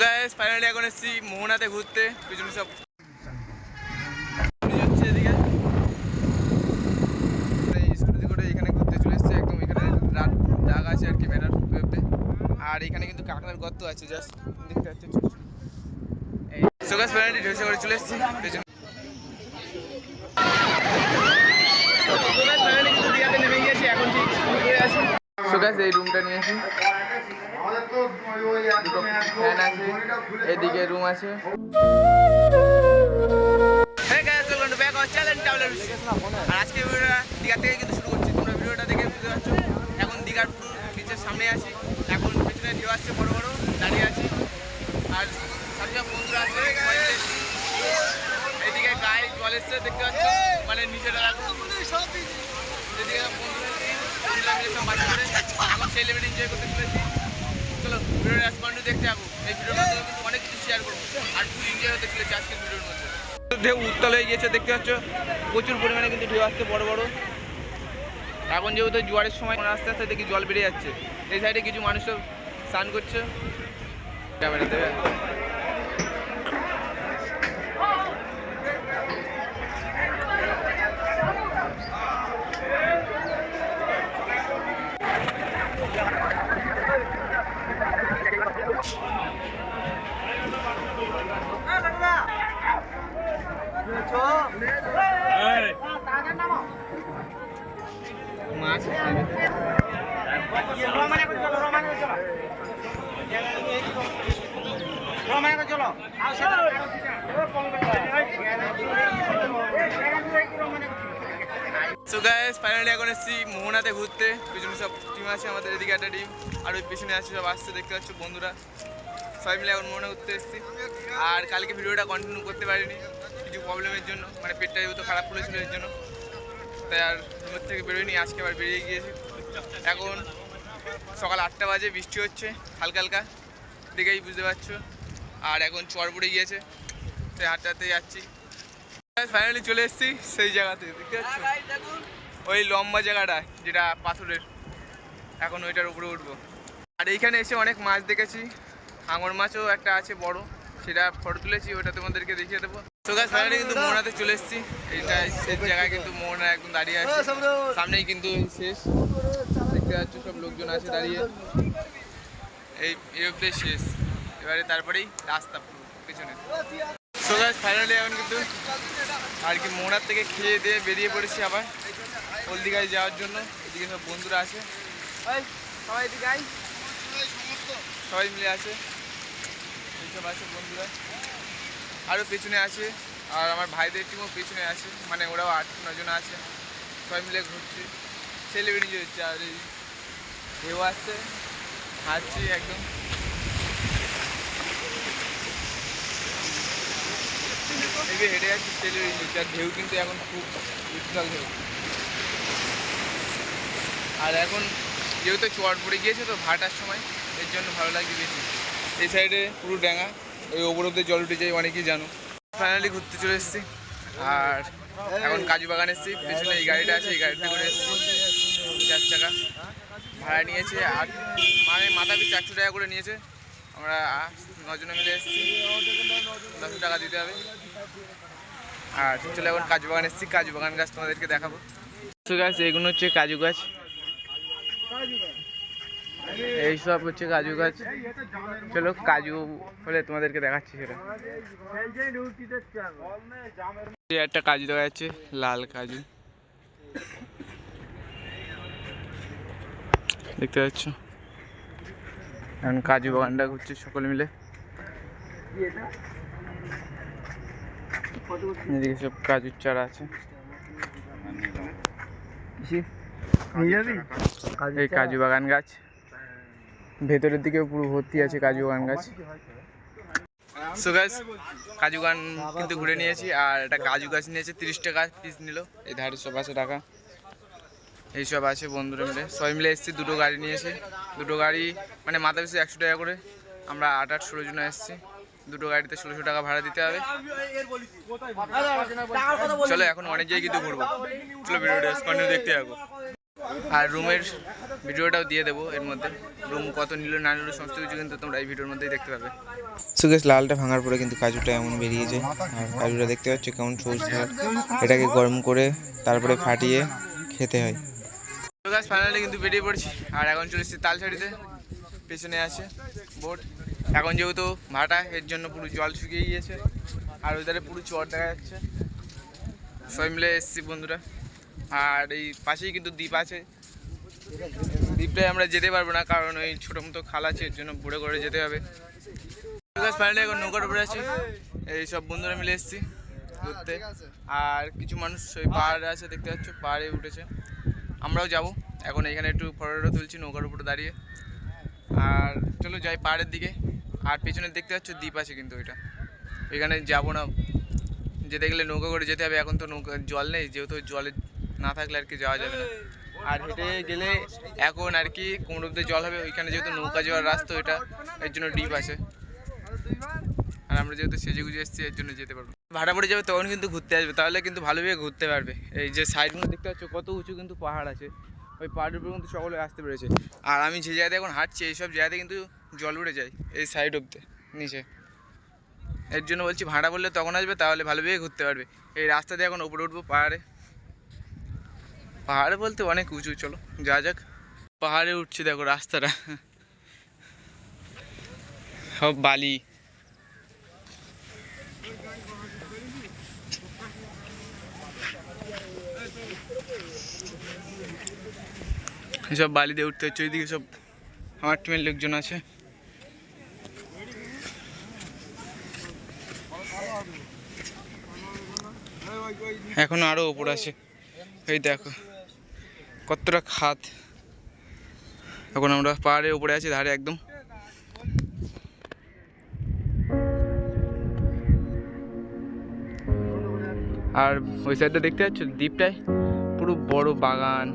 Guys finally এখন এসেছি মোহনাতে ঘুরতে, পিছনে সব স্কুটি করে এখানে ঘুরতে চলে এসেছি। একদম এখানে দাগ আছে আর কি ব্যানার ওয়েবতে, আর এখানে কিন্তু কাঁকড়ার গর্ত আছে, জাস্ট দেখতে পাচ্ছি। সো গাইস ফাইনালি ঢেউসা করে চলে এসেছি পেছনে। নেমে গিয়েছি, এখন ঠিক ঘুরে আসি। সো গাইস এই রুমটা নিয়েছি, দুটো ফ্যান আছে, এদিকে রুম আছে। আর আজকে ভিডিওটা দীঘা থেকে কিন্তু শুরু করছি, তোমরা ভিডিওটা দেখে বুঝতে পারছো। এখন দীঘার পুরো বিচের সামনে আছি, এখন পেছনে ঢেউ আসছে, বড় বড় দাঁড়িয়ে আছি। আর সব বন্ধুরা আছে, এদিকে গায়ে জল এসছে দেখতে পাচ্ছ, মানে নিচেটা রাখো। এদিকে বন্ধুরা মিলে সব মাছ করে এখন সেই লেভেল এনজয় করতে চলেছি। চলো ভিডিওটা লাস্ট পর্যন্ত দেখতে থাকো। এই ভিডিওর মধ্যে কিন্তু অনেক কিছু শেয়ার করবো, আর ফুল এনজয় হতে চলেছে আজকের ভিডিওর মধ্যে। ঢেউ উত্তাল হয়ে গিয়েছে দেখতে পাচ্ছ, প্রচুর পরিমাণে কিন্তু ঢেউ আসছে বড় বড়। এখন যেহেতু জোয়ারের সময় আস্তে আস্তে দেখি জল বেড়ে যাচ্ছে। এই সাইডে কিছু মানুষ স্নান করছে ক্যামেরাতে। সো গাইস ফাইনালি এখন এসেছি মোহনাতে ঘুরতে, পিছনে সব টিম আছে আমাদের, এদিকে একটা টিম আর ওই পিছনে আছে সব আসছে দেখতে পাচ্ছ বন্ধুরা। সবাই মিলে এখন মোহনা ঘুরতে এসেছি। আর কালকে ভিডিওটা কন্টিনিউ করতে পারিনি কিছু প্রবলেমের জন্য, মানে পেটটা যেহেতু খারাপ করেছিল এর জন্য, তাই আর রুমের থেকে বেরোয়নি। আজকে আবার বেরিয়ে গিয়েছি। এখন সকাল 8টা বাজে, বৃষ্টি হচ্ছে হালকা হালকা, দেখেই বুঝতে পারছো। আর এখন চর পড়ে গিয়েছে, তাই হাঁটতে হাঁটতে যাচ্ছি। ফাইনালি চলে এসেছি সেই জায়গাতে, দেখতে পাচ্ছ ওই লম্বা জায়গাটা যেটা পাথরের, এখন ওইটার উপরে উঠবো। আর এইখানে এসে অনেক মাছ দেখেছি, হাঙর মাছও একটা আছে বড়, সেটা ফটো তুলেছি, ওটা তোমাদেরকে দেখিয়ে দেবো। তো গাইস ফাইনালি কিন্তু মোহনাতে চলে এসেছি। এইটা শেষ জায়গায় কিন্তু মোহনা একদম দাঁড়িয়ে আছে, সামনেই কিন্তু শেষ দেখতে পাচ্ছ, সব লোকজন আছে দাঁড়িয়ে। এই অবধি শেষ, এবারে তারপরেই রাস্তা পিছনে। সো গাইস ফাইনালি এখন কিন্তু আর কি মোহনার থেকে খেয়ে দিয়ে বেরিয়ে পড়েছি আবার হলদিঘায় যাওয়ার জন্য। এদিকে সব বন্ধুরা আছে, সবাই মিলে আছে, এইসব আছে বন্ধুরা, আরও পেছনে আছে। আর আমার ভাইদের টিমও পেছনে আছে, মানে ওরাও 8-9 জন আছে, সবাই মিলে ঘুরছি, সেলিব্রেটি হচ্ছে। আর এই ঢেউ আসছে, হাঁটছি একদম। এদিকে হেঁটে যাচ্ছি, সেলিব্রেটি হচ্ছে। আর ঢেউ কিন্তু এখন খুব উত্তাল ঢেউ। আর এখন যেহেতু চট পড়ে গিয়েছে তো ভাটার সময়, এর জন্য ভালো লাগছে বেশি। এই সাইডে পুরো ডাঙা, ওই ওপর অব্দি জল উঠে যায়, অনেকেই জানো। ফাইনালি ঘুরতে চলে এসেছি, আর এখন কাজু বাগান এসেছি। পেছনে এই গাড়িটা আছে, এই গাড়িতে করে এসেছি, 4 চাকা ভাড়া নিয়েছে। আর মানে মাথা পিছু 100 টাকা করে নিয়েছে। আমরা 9 জনে মিলে এসেছি, 10 টাকা দিতে হবে। আর চলে এখন কাজু বাগান এসেছি, কাজু বাগান গাছ তোমাদেরকে দেখাবো। গাছ এগুলো হচ্ছে কাজু গাছ, এইসব হচ্ছে কাজু গাছ। চলো কাজু হলে তোমাদেরকে দেখাচ্ছি সেটা। একটা কাজু দেখা যাচ্ছে, লাল কাজু দেখতে পাচ্ছ। এখন কাজু বাগানটা ঘুরছে সকলে মিলে, এদিকে সব কাজুর চারা আছে। এই কাজু বাগান গাছ, ভেতরের দিকে পুরো ভর্তি আছে কাজু বাগান গাছ। সো গাইস কাজু বাগান কিন্তু ঘুরে নিয়েছি। আর একটা কাজু গাছ নিয়েছে 30 টাকা পিস নিল। এই ধারে সব আছে টাকা, এইসব আছে বন্ধুরা মিলে, সবাই মিলে এসেছি। দুটো গাড়ি নিয়েছে, দুটো গাড়ি মানে মাথা পিছু 100 টাকা করে। আমরা 8-16 জন এসেছি, দুটো গাড়িতে 1600 টাকা ভাড়া দিতে হবে। চলো এখন অনেক জায়গায় কিন্তু ঘুরবো, চলো ভিডিওটা কন্টিনিউ দেখতে থাকো। আর রুমের ভিডিওটাও দিয়ে দেবো এর মধ্যে, রুম কত নিল না নিল সমস্ত কিছু কিন্তু তোমরা এই ভিডিওর মধ্যেই দেখতে পাবে। সো গাইস লালটা ভাঙার পরে কিন্তু কাজুটা এমন বেরিয়েছে, আর কাজুটা দেখতে পাচ্ছ কেমন সবুজ কালার। এটাকে গরম করে তারপরে ফাটিয়ে খেতে হয়। তো গাইস ফাইনালি কিন্তু বেরিয়ে পড়ছি, আর এখন চলে এসেছি তালসাড়িতে। পেছনে আছে বোট। এখন যেহেতু ভাটা এর জন্য পুরো জল শুকিয়ে গিয়েছে, আর ওইধারে পুরো চর দেখা যাচ্ছে। সবাই মিলে এসেছি বন্ধুরা, আর এই পাশেই কিন্তু দ্বীপ আছে। দ্বীপটায় আমরা যেতে পারবো না, কারণ ওই ছোটো মতো খাল আছে, এর জন্য বুড়ে করে যেতে হবে। ফাইনালি এখন নৌকার উপরে আছি, এই সব বন্ধুরা মিলে এসেছি ঘুরতে। আর কিছু মানুষ ওই পাহাড়ে আছে দেখতে পাচ্ছ, পাহাড়ে উঠেছে। আমরাও যাব এখন, এখানে একটু ফটো তুলছি নৌকার উপরে দাঁড়িয়ে। আর চলো যাই পাহাড়ের দিকে। আর পেছনে দেখতে পাচ্ছ দ্বীপ আছে কিন্তু ওইটা, ওইখানে যাবো না, যেতে গেলে নৌকা করে যেতে হবে। এখন তো নৌকা জল নেই, যেহেতু জলে না থাকলে আর কি যাওয়া যাবে না। আর হেঁটে গেলে এখন আর কি কোমর অব্দি জল হবে, ওইখানে যেহেতু নৌকা যাওয়ার রাস্তা ওইটা, এর জন্য ডিপ আছে। আর আমরা যেহেতু সেজে গুজে এসেছি এর জন্য যেতে পারবো। ভাড়া পড়ে যাবে তখন কিন্তু ঘুরতে আসবে, তাহলে কিন্তু ভালোভাবে ঘুরতে পারবে। এই যে সাইডগুলো দেখতে পাচ্ছ কত উঁচু কিন্তু পাহাড় আছে, ওই পাহাড়ের উপরে কিন্তু সকলে আসতে পেরেছে। আর আমি যে জায়গাতে এখন হাঁটছি এইসব জায়গাতে কিন্তু জল উঠে যায় এই সাইড অব্দি নিচে। এর জন্য বলছি ভাড়া বললে তখন আসবে, তাহলে ভালোভাবে ঘুরতে পারবে। এই রাস্তা দিয়ে এখন উপরে উঠবো পাহাড়ে। পাহাড়ে বলতে অনেক উঁচু, চলো যা যাক। পাহাড়ে উঠছি দেখো রাস্তাটা, সব বালি। সব বালি দিয়ে উঠতে হচ্ছে, ওইদিকে সব আমার টিমের লোকজন আছে। এখন আরো উপর আছে, এই দেখো কতটা খাদ। এখন আমরা পাহাড়ের উপরে আছি ধারে একদম। আর ওই সাইডটা দেখতে পাচ্ছ দ্বীপটায় পুরো বড় বাগান,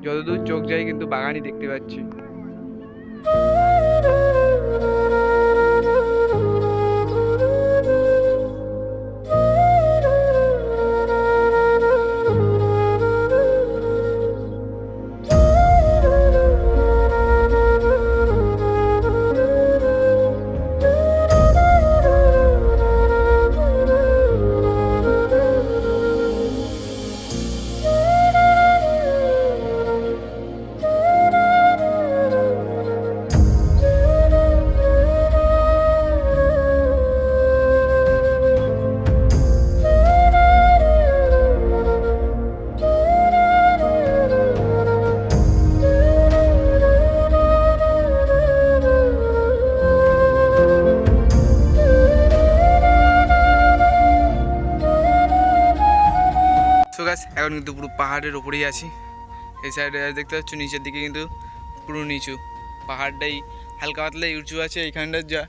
যতদূর চোখ যায় কিন্তু বাগানই দেখতে পাচ্ছি। এখন কিন্তু পুরো পাহাড়ের ওপরেই আছি। এই সাইডে দেখতে পাচ্ছ নিচের দিকে কিন্তু পুরো নিচু, পাহাড়টাই হালকা পাতলাই উঁচু আছে। এইখানটা যা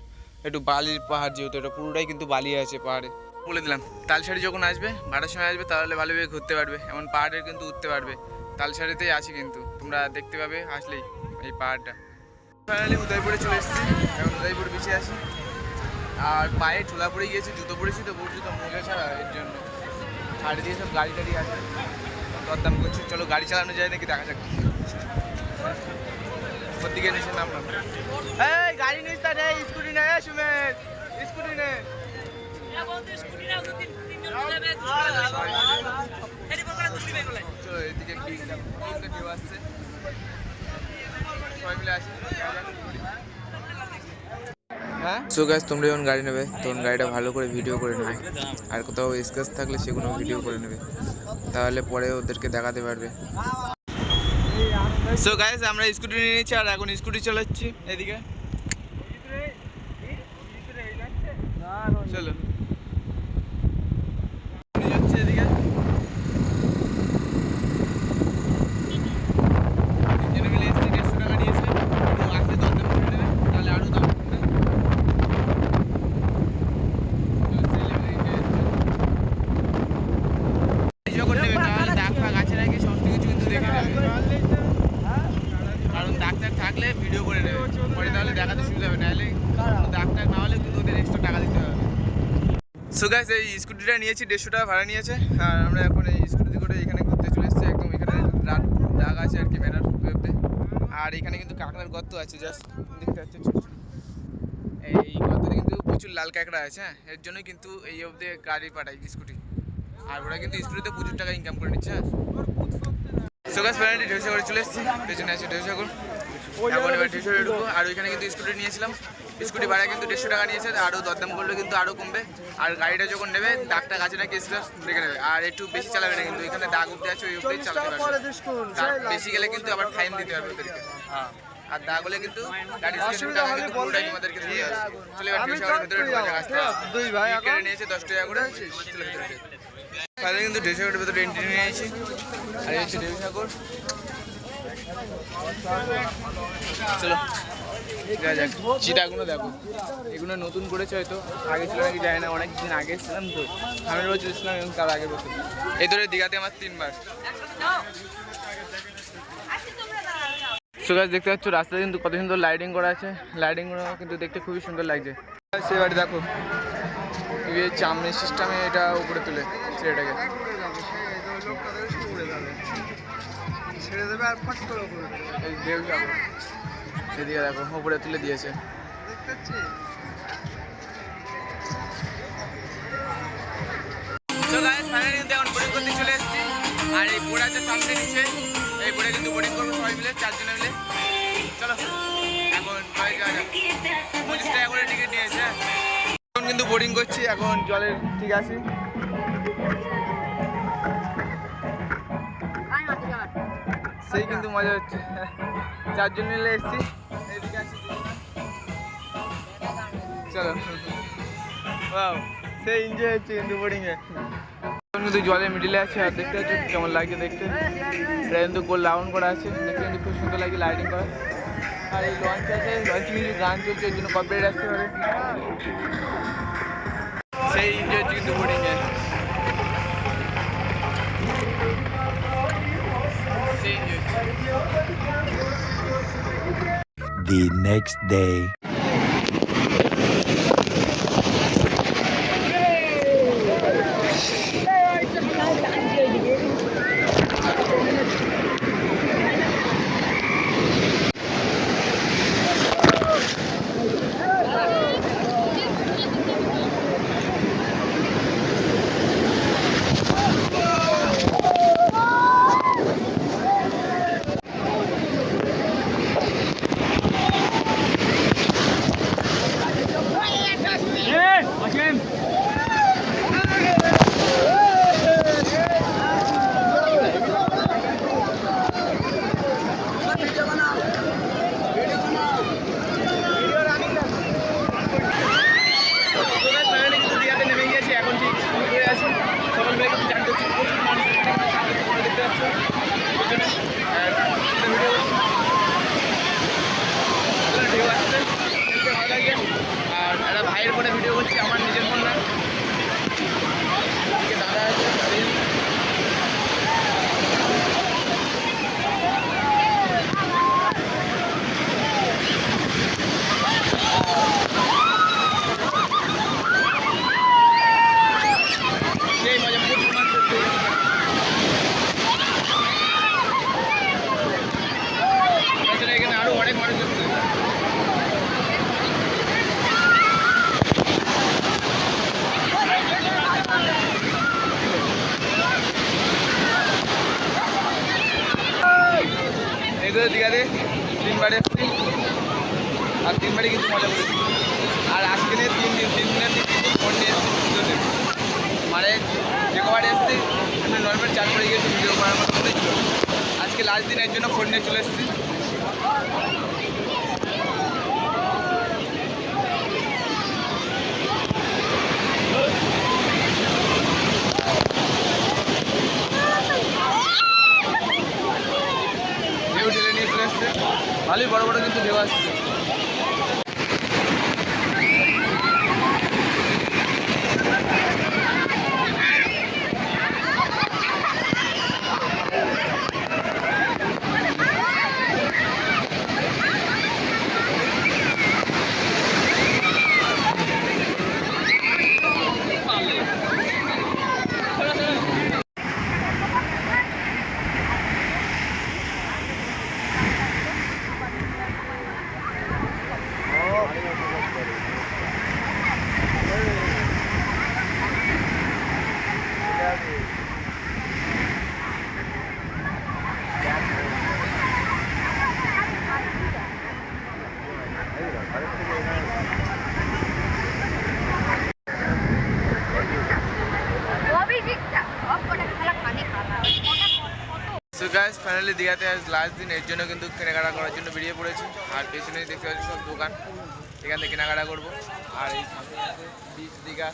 একটু বালির পাহাড়, যেহেতু এটা পুরোটাই কিন্তু বালি আছে পাহাড়ে। বলে দিলাম তালসাড়ি যখন আসবে, ভাড়ার সময় আসবে, তাহলে ভালোভাবে ঘুরতে পারবে, এমন পাহাড়ের কিন্তু উঠতে পারবে। তালসাড়িতেই আছি কিন্তু, তোমরা দেখতে পাবে আসলেই এই পাহাড়টা। ফাইনালি উদয়পুরে চলে এসেছি, এখন উদয়পুরে পিছিয়ে আছি। আর পায়ে ছোলা পড়ে গিয়েছে, জুতো পড়েছি তো বুট জুতো মোজা ছাড়া, এর জন্য ছাড়ি দিয়ে সব গাড়ি টাড়ি আছে, দরদাম করছি। চলো গাড়ি চালানো যায় নাকি দেখা যাক। ওর দিকে নিচে নামলাম। এই গাড়ি নিস তা রে, স্কুটি নে সুমেশ, স্কুটি নে। চলো এদিকে কেউ আসছে, সবাই মিলে আসি। হ্যাঁ সো গাইস, তোমরা যখন গাড়ি নেবে তখন গাড়িটা ভালো করে ভিডিও করে নেবে, আর কোথাও স্ক্র্যাচ থাকলে সেগুলো ভিডিও করে নেবে, তাহলে পরে ওদেরকে দেখাতে পারবে। সো গাইস আমরা স্কুটি নিয়ে নিচ্ছি, আর এখন স্কুটি চালাচ্ছি এদিকে। চলো এদিকে থাকলে ভিডিও করে নেবে পরে, তাহলে দেখাতে সুবিধা হবে, নাহলে ডাক্তার না হলে কিন্তু ওদের এক্সট্রা টাকা দিতে হবে। সো গাইস এই স্কুটিটা নিয়েছি, 150 টাকা ভাড়া নিয়েছে। আর আমরা এখন এই স্কুটি করে এখানে ঘুরতে চলে এসেছি, একদম এখানে রাত জায়গা আছে আর কি ব্যানার ওয়েবতে। আর এখানে কিন্তু কাঁকড়ার গর্ত আছে, জাস্ট দেখতে পাচ্ছেন ছোট ছোট। এই গর্তে কিন্তু প্রচুর লাল কাঁকড়া আছে। হ্যাঁ, এর জন্যই কিন্তু এই অবধি গাড়ি পাঠায় স্কুটি, আর ওরা কিন্তু স্কুটিতে প্রচুর টাকা ইনকাম করে নিচ্ছে। হ্যাঁ, সো গাইস ফাইনালি ঢেউসাগরে চলে এসেছি। পেছনে আছে ঢেউসাগর। এখন এবার ঢেউসাগরে ঢুকবো। আর ওইখানে কিন্তু স্কুটি নিয়েছিলাম, স্কুটি ভাড়া কিন্তু 150 টাকা নিয়েছে। আরও দরদাম করলে কিন্তু আরও কমবে। আর গাড়িটা যখন নেবে দাগটা গাছে নাকি স্ক্র্যাচ দেখে নেবে, আর একটু বেশি চালাবে না কিন্তু। এখানে দাগ উঠতে আছে, ওই উপরেই চালাতে পারবে। দাগ বেশি গেলে কিন্তু আবার ফাইন দিতে হবে ওদেরকে। আর দাগ হলে কিন্তু গাড়ির স্ক্র্যাচের টাকা কিন্তু পুরোটাই তোমাদেরকে দিয়ে আসবে। চলে এবার ঢেউসাগরের ভিতরে ঢোকা যাক আস্তে আস্তে। কেটে নিয়েছে 10 টাকা করে। চলে ভিতরে ফাইনালি কিন্তু ঢেউসাগরের ভিতরে এন্ট্রি নিয়ে নিয়েছি। আর এই হচ্ছে ঢেউসাগর। চলো দেখা যাক। চিটাগুলো দেখো, এগুলো নতুন করেছে হয়তো, আগে ছিল নাকি যায় না। অনেক দিন আগে এসেছিলাম তো, সামনের বছর এসেছিলাম এবং তার আগের বছর। এই ধরে দীঘাতে আমার 3 বার। সো গাইস দেখতে পাচ্ছ রাস্তায় কিন্তু কত সুন্দর লাইটিং করা আছে। লাইটিংগুলো কিন্তু দেখতে খুবই সুন্দর লাগছে। সেবারে দেখো চামড়ি সিস্টেমে এটা উপরে তুলে ছেলেটাকে ছেড়ে দেবে আর ফাট করে উপরে দেব যাবো। এদিকে দেখো উপরে তুলে দিয়েছে। তো গাইস ফাইনালি কিন্তু এখন বোটিং করতে চলে এসেছি। আর এই বোট আছে সামনে নিচে, এই বোটে কিন্তু বোটিং করবো সবাই মিলে, 4 জনে মিলে। চলো এখন যাওয়া যাক। 25 টাকা করে টিকিট নিয়েছে। এখন কিন্তু বোটিং করছি, এখন জলের ঠিক আছে। সেই কিন্তু মজা হচ্ছে। 4 জন মিলে এসেছি। চলো ওয়াও, সেই এনজয় হচ্ছে কিন্তু বোটিংয়ে। এখন কিন্তু জলের মিডিলে আছে, আর দেখতে পাচ্ছি কেমন লাগছে দেখতে। এটা কিন্তু গোল রাউন্ড করা আছে, দেখতে কিন্তু খুব সুন্দর লাগছে লাইটিং করা। আর এই লঞ্চ আছে, লঞ্চে কিছু গান চলছে, এর জন্য কপিরাইট আসতে পারে। সেই এনজয় হচ্ছে কিন্তু বোটিংয়ে। The next day. আর একটা ভাইয়ের ফোনে ভিডিও করছি, আমার নিজের ফোন না। দাদা আছে সেই মজা প্রচুর মাছ ধরছে। এখানে আরো অনেক মানুষ হচ্ছে। এগুলো দীঘাতে 3 বার এসেছি, আর 3 বারই কিন্তু মজা করেছি। আর আজকে নিয়ে 3 দিনের 3 কিন্তু ফোন নিয়ে এসেছি। মানে যে কবার এসেছি আমি নর্মাল চার্জ করে গিয়েছি, ভিডিও করার মতো করেছিল। আজকে লাস্ট দিন, এর জন্য ফোন নিয়ে চলে এসেছি। ঢেউ ঠেলে নিয়ে চলে এসছে, ভালোই বড় বড় কিন্তু ঢেউ আসছে। দীঘাতে আজ লাস্ট দিন, এর জন্য কিন্তু কেনাকাটা করার জন্য বেরিয়ে পড়েছি। আর পেছনেই দেখতে পাচ্ছি সব দোকান, এখান থেকে কেনাকাটা করবো। আর এই সামনে আছে বিচ দীঘা,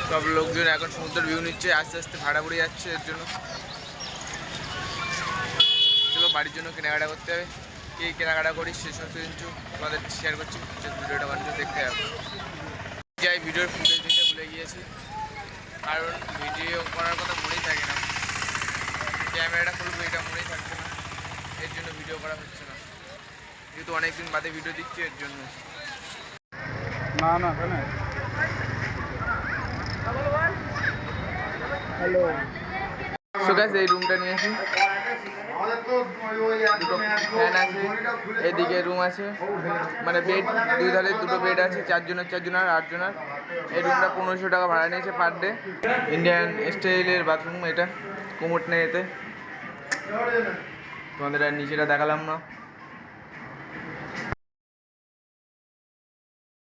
সব লোকজন এখন সমুদ্রের ভিউ নিচ্ছে, আস্তে আস্তে ভাড়া পড়ে যাচ্ছে। এর জন্য চলো বাড়ির জন্য কেনাকাটা করতে হবে। কে কেনাকাটা করি সে সমস্ত কিছু তোমাদের শেয়ার করছি, ভিডিওটা বানিয়ে দেখতে হবে। যাই ভিডিওর ফুটেজ দিতে ভুলে গিয়েছি, কারণ ভিডিও করার কথা মনেই থাকে না, ক্যামেরাটা খুলবো এটা মনেই থাকছে না, এর জন্য ভিডিও করা হচ্ছে না, যেহেতু অনেকদিন বাদে ভিডিও দিচ্ছি এর জন্য। না না হ্যালো সো গাইস এই রুমটা নিয়েছি, দুটো ফ্যান আছে, এদিকে রুম আছে, মানে বেড দুই ধারে দুটো বেড আছে, 4 জনের 4 জনের 8 জনের। এই রুমটা 1500 টাকা ভাড়া নিয়েছে পার ডে। ইন্ডিয়ান স্টাইলের বাথরুম, এটা কোমোট নেই এতে, তোমাদের আর নিচেটা দেখালাম না।